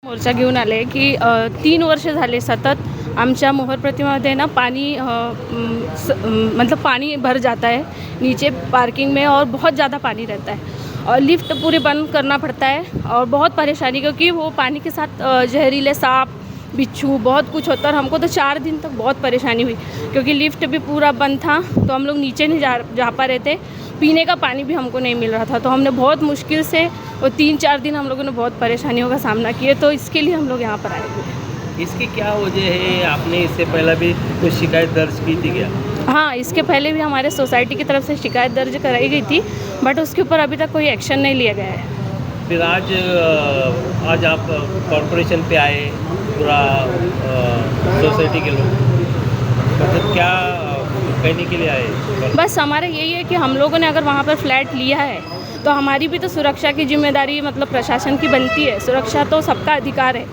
मोर्चा घेऊन आले की 3 वर्ष झाले सतत आमच्या मोहर प्रतिमामध्ये ना पानी मतलब पानी भर जाता है नीचे पार्किंग में और बहुत ज़्यादा पानी रहता है और लिफ्ट पूरी बंद करना पड़ता है और बहुत परेशानी क्योंकि वो पानी के साथ जहरीले सांप बिच्छू बहुत कुछ होता है। और हमको तो 4 दिन तक बहुत परेशानी हुई क्योंकि लिफ्ट भी पूरा बंद था तो हम लोग नीचे नहीं जा पा रहे थे। पीने का पानी भी हमको नहीं मिल रहा था तो हमने बहुत मुश्किल से और 3-4 दिन हम लोगों ने बहुत परेशानियों का सामना किया। तो इसके लिए हम लोग यहाँ पर आए हुए हैं। इसकी क्या वजह है? आपने इससे पहले भी कुछ शिकायत दर्ज की थी क्या? हाँ, इसके पहले भी हमारे सोसाइटी की तरफ से शिकायत दर्ज कराई गई थी बट उसके ऊपर अभी तक कोई एक्शन नहीं लिया गया है। फिर आज आप कॉरपोरेशन पे आए, पूरा सोसाइटी के लोग, मतलब क्या कहने के लिए आए? बस हमारा यही है कि हम लोगों ने अगर वहाँ पर फ्लैट लिया है तो हमारी भी तो सुरक्षा की जिम्मेदारी मतलब प्रशासन की बनती है। सुरक्षा तो सबका अधिकार है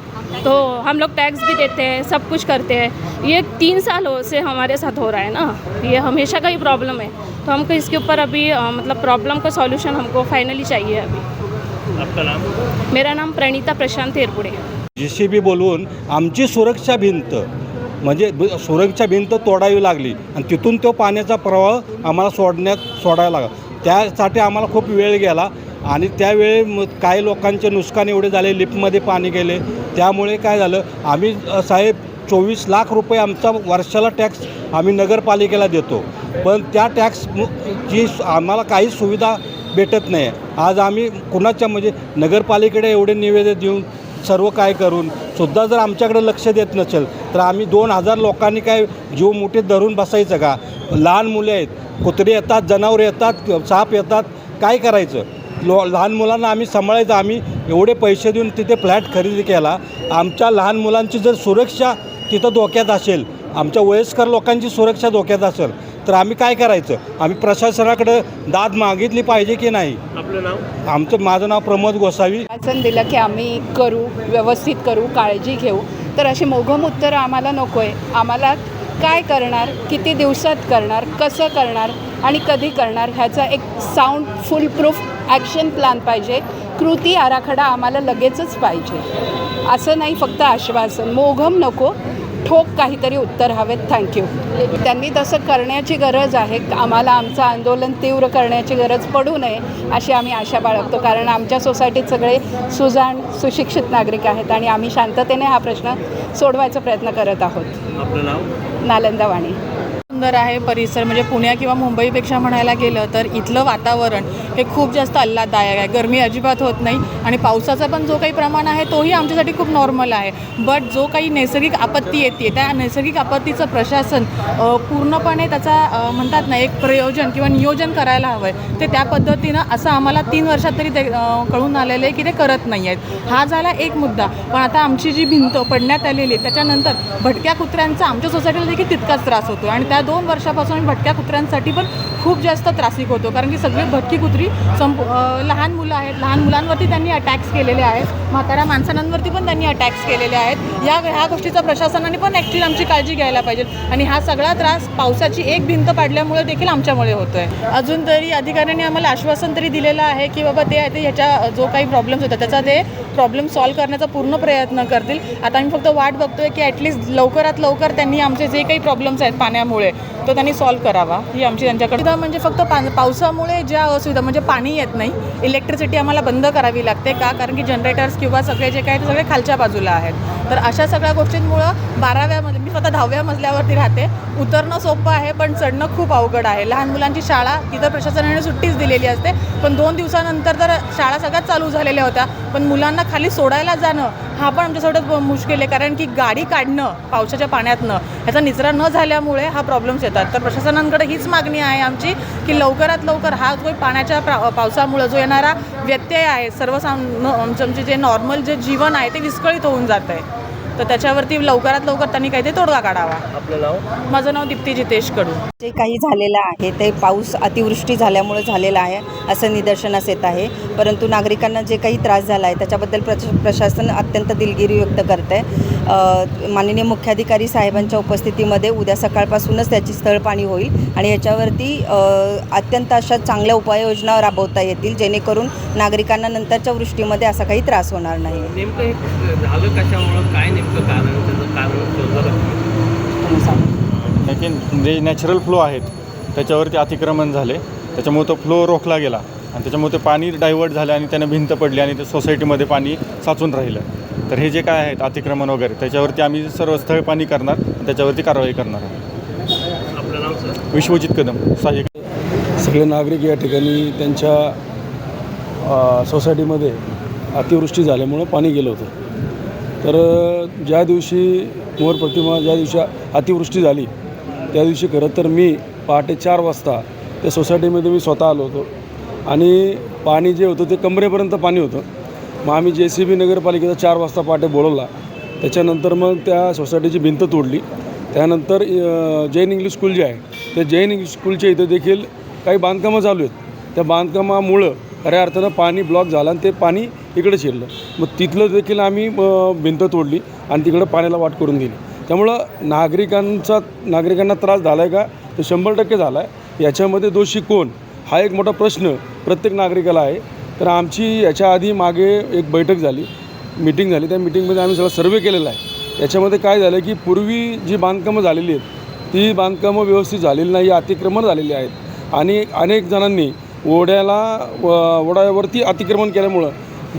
तो हम लोग टैक्स भी देते हैं, सब कुछ करते हैं। ये 3 सालों से हमारे साथ हो रहा है ना, ये हमेशा का ही प्रॉब्लम है तो हमको इसके ऊपर अभी मतलब प्रॉब्लम का सॉल्यूशन हमको फाइनली चाहिए अभी। आपका नाम? मेरा नाम प्रणीता प्रशांत हेरपुडे। JCB बोलवून आमची सुरक्षा भिंत म्हणजे सुरक्षा भिंत तोडावी लागली आणि तिथून तो पाण्याचा प्रवाह आम्हाला सोडायला लागला। त्यासाठी आम्हाला खूप वेळ गेला आणि त्यावेळी काही लोकांचे नुकसान एवढे झाले, लिफ्टमध्ये पाणी गेले। त्यामुळे काय झालं, आम्ही साहेब 24 लाख रुपये आमचा वर्षाला टॅक्स आम्ही नगरपालिकेला देतो पण त्या टॅक्सची आम्हाला काही सुविधा भेटत नाही। आज आम्ही कुणाच्या म्हणजे नगरपालिकेकडे एवढे निवेदन देऊन सर्व काय करून सुद्धा जर आमच्याकडे लक्ष देत नसेल तर आम्ही 2000 लोकांनी काय जीव मुठीत धरून बसायचं का? लहान मुले आहेत, कुत्रे येतात, जनावरे येतात, साप येतात, काय करायचं? लहान मुलांना आम्ही सांभाळायचं। आम्ही एवढे पैसे देऊन तिथे फ्लॅट खरेदी केला, आमच्या लहान मुलांची जर सुरक्षा तिथं धोक्यात असेल, आमच्या वयस्कर लोकांची सुरक्षा धोक्यात असेल तर आम्ही काय करायचं? आम्ही प्रशासनाकडे दाद मागितली पाहिजे की नाही? आपलं नाव? माझं नाव प्रमोद गोसावी। वाचन दिलं की आम्ही करू, व्यवस्थित करू, काळजी घेऊ, तर अशी मोघम उत्तरं आम्हाला नको आहे। आम्हाला काय करणार, किती दिवसात करणार, कसं करणार आणि कधी करणार ह्याचा एक साऊंड फुल प्रूफ ॲक्शन प्लॅन पाहिजे। कृती आराखडा आम्हाला लगेचच पाहिजे, असं नाही फक्त आश्वासन। मोघम नको, ठोक काहीतरी उत्तर हवेत। थँक्यू। त्यांनी तसं करण्याची गरज आहे, आम्हाला आमचं आंदोलन तीव्र करण्याची गरज पडू नये अशी आम्ही आशा बाळगतो कारण आमच्या सोसायटीत सगळे सुजाण सुशिक्षित नागरिक आहेत आणि आम्ही शांततेने हा प्रश्न सोडवायचा प्रयत्न करत आहोत। आपलं नाव? नालंदा वाणी। सुंदर आहे परिसर, म्हणजे पुण्या किंवा मुंबईपेक्षा म्हणायला गेलं तर इथलं वातावरण हे खूप जास्त आल्हाददायक आहे। गरमी अजिबात होत नाही आणि पावसाचा पण जो काही प्रमाण आहे तोही आमच्यासाठी खूप नॉर्मल आहे। बट जो काही नैसर्गिक आपत्ती येते त्या नैसर्गिक आपत्तीचं प्रशासन पूर्णपणे त्याचा म्हणतात ना एक प्रयोजन किंवा नियोजन करायला हवं आहे। ते त्या पद्धतीनं असं आम्हाला 3 वर्षात तरी ते कळून आलेलं आहे की ते करत नाही आहेत। हा झाला एक मुद्दा। पण आता आमची जी भिंत पडण्यात आलेली आहे त्याच्यानंतर भटक्या कुत्र्यांचा आमच्या सोसायटीला देखील तितकाच त्रास होतो आणि त्या 2 वर्षापासून भटक्या कुत्र्यांसाठी पण खूप जास्त त्रासिक होतो कारण की सगळी भटकी कुत्री लहान मुलं आहेत, लहान मुलांवरती त्यांनी अटॅक्स केलेले आहेत, म्हाताऱ्या माणसांवरती पण त्यांनी अटॅक्स केलेले आहेत। ह्या गोष्टीचा प्रशासनाने पण ॲक्च्युली आमची काळजी घ्यायला पाहिजे आणि हा सगळा त्रास पावसाची एक भिंत पाडल्यामुळे देखील आमच्यामुळे होतो आहे। अजून तरी अधिकाऱ्यांनी आम्हाला आश्वासन तरी दिलेलं आहे की बाबा ते ह्याच्या जो काही प्रॉब्लेम्स होता त्याचा ते प्रॉब्लेम सॉल्व्ह करण्याचा पूर्ण प्रयत्न करतील। आता आम्ही फक्त वाट बघतोय की ॲटलिस्ट लवकरात लवकर त्यांनी आमचे जे काही प्रॉब्लेम्स आहेत पाण्यामुळे तो त्यांनी सॉल्व्ह करावा ही आमची त्यांच्याकडे। म्हणजे फक्त पावसामुळे ज्या असुविधा म्हणजे पाणी येत नाही, इलेक्ट्रिसिटी आम्हाला बंद करावी लागते का? कारण की जनरेटर्स किंवा सगळे जे काही ते सगळे खालच्या बाजूला आहेत। तर अशा सगळ्या गोष्टींमुळं 12व्या मजल्या, मी स्वतः 10व्या मजल्यावरती राहते, उतरणं सोपं आहे पण चढणं खूप अवघड आहे। लहान मुलांची शाळा तिथं प्रशासनाने सुट्टीच दिलेली असते पण 2 दिवसानंतर तर शाळा सगळ्यात चालू झालेल्या होत्या पण मुलांना खाली सोडायला जाणं हा पण आमच्यासोबत मुश्किल आहे कारण की गाडी काढणं पावसाच्या पाण्यातनं ह्याचा निचरा न झाल्यामुळे हा प्रॉब्लेम्स येतात। तर प्रशासनांकडे हीच मागणी आहे आमची की लवकरात लवकर हा जो पाण्याच्या पावसामुळे जो येणारा व्यत्यय आहे आमचे जे नॉर्मल जे जीवन आहे ते विस्कळीत होऊन जात आहे तर त्याच्यावरती लवकरात लवकर त्यांनी काहीतरी तोडगा काढावा. आपलं नाव? माझं नाव दीप्ती जितेश कडू. जे काही झालेलं आहे ते पाऊस अतिवृष्टी झाल्यामुळे झालेला आहे असं निदर्शनास येत आहे. परंतु नागरिकांना जे काही त्रास झाला आहे त्याच्याबद्दल प्रशासन अत्यंत दिलगिरी व्यक्त करत आहे. माननीय मुख्याधिकारी साहेबांच्या उपस्थितीमध्ये उद्या सकाळपासूनच त्याची स्थळपाहणी होईल आणि याच्यावरती अत्यंत अशा चांगल्या उपाययोजना राबवता येतील जेणेकरून नागरिकांना नंतरच्या वृष्टीमध्ये असा काही त्रास होणार नाही. नेमकं हे झालं कशामुळं, काय नेमकं कारण, त्याचं कारण शोधलं? तुम्ही सांगा. लेकिन जे नॅचरल फ्लो आहेत त्याच्यावरती अतिक्रमण झाले, त्याच्यामुळे तो फ्लो रोखला गेला आणि त्याच्यामुळे ते पाणी डायव्हर्ट झालं आणि त्यानं भिंत पडली आणि ते सोसायटीमध्ये पाणी साचून राहिलं. तर हे जे काय आहेत अतिक्रमण वगैरे त्याच्यावरती आम्ही सर्व स्थळपाहणी करणार आणि त्याच्यावरती कारवाई करणार आहोत. आपलं नाव सर? विश्वजित कदम, सहाय्यक. सगळे नागरिक या ठिकाणी त्यांच्या सोसायटीमध्ये अतिवृष्टी झाल्यामुळं पाणी गेलं होतं. तर ज्या दिवशी मोर प्रतिमा ज्या दिवशी अतिवृष्टी झाली त्या दिवशी खरं तर मी पहाटे 4 वाजता त्या सोसायटीमध्ये मी स्वतः आलो होतो आणि पाणी जे होतं ते कमरेपर्यंत पाणी होतं. मग आम्ही JCB नगरपालिकेचा 4 वाजता पहाटे बोलवला. त्याच्यानंतर मग त्या सोसायटीची भिंत तोडली. त्यानंतर जैन इंग्लिश स्कूल जे आहे त्या जैन इंग्लिश स्कूलच्या इथं देखील काही बांधकामं चालू आहेत. त्या बांधकामामुळं खऱ्या अर्थानं पाणी ब्लॉक झालं आणि ते पाणी इकडे शिरलं. मग तिथलं देखील आम्ही भिंत तोडली आणि तिकडं पाण्याला वाट करून दिली. त्यामुळं नागरिकांना त्रास झाला आहे का तो 100% झाला आहे. याच्यामध्ये दोषी कोण हा एक मोठा प्रश्न प्रत्येक नागरिकाला आहे. तर आमची याच्या आधी मागे एक बैठक झाली, मीटिंग झाली. त्या मीटिंगमध्ये आम्ही सगळा सर्वे केलेला आहे. याच्यामध्ये काय झालं की पूर्वी जी बांधकामं झालेली आहेत ती बांधकामं व्यवस्थित झालेली नाही, अतिक्रमण झालेली आहेत आणि अनेक जणांनी ओढ्यावरती अतिक्रमण केल्यामुळं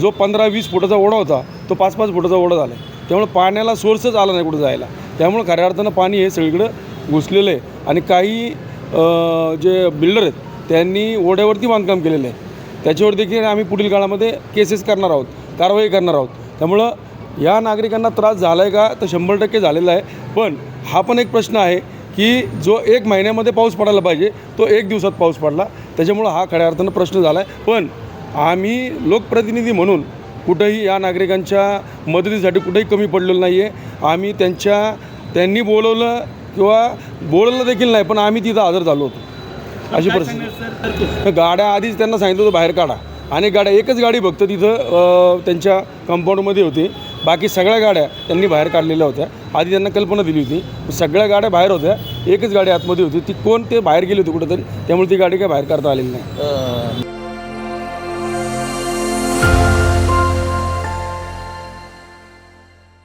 जो 15-20 फुटाचा ओढा होता तो 5-5 फुटाचा ओढा झाला आहे. त्यामुळे पाण्याला सोर्सच आला नाही कुठं जायला. त्यामुळे खऱ्या अर्थानं पाणी हे सगळीकडं घुसलेलं आहे आणि काही जे बिल्डर आहेत त्यांनी ओढ्यावरती बांधकाम केलेलं आहे. त्याच्यावर देखील आम्ही पुढील काळामध्ये केसेस करणार आहोत, कारवाई करणार आहोत. त्यामुळं या नागरिकांना त्रास झाला आहे का तर 100% झालेला आहे. पण हा पण एक प्रश्न आहे की जो 1 महिन्यामध्ये पाऊस पडायला पाहिजे तो 1 दिवसात पाऊस पडला. त्याच्यामुळं हा खऱ्या अर्थानं प्रश्न झाला आहे. पण आम्ही लोकप्रतिनिधी म्हणून कुठंही या नागरिकांच्या मदतीसाठी कुठेही कमी पडलेलं नाही आहे. आम्ही त्यांनी बोलवलं किंवा बोलवलं देखील नाही पण आम्ही तिथं हजर झालो होतो. अशी परिस्थिती. गाड्या आधीच त्यांना सांगितलं होतं बाहेर काढा. अनेक गाड्या, एकच गाडी फक्त तिथं त्यांच्या कंपाऊंडमध्ये होती, बाकी सगळ्या गाड्या त्यांनी बाहेर काढलेल्या होत्या. आधी त्यांना कल्पना दिली होती, सगळ्या गाड्या बाहेर होत्या, एकच गाडी आतमध्ये होती. ती कोण ते बाहेर गेली होती कुठंतरी, त्यामुळे ती गाडी काय बाहेर काढता आलेली नाही.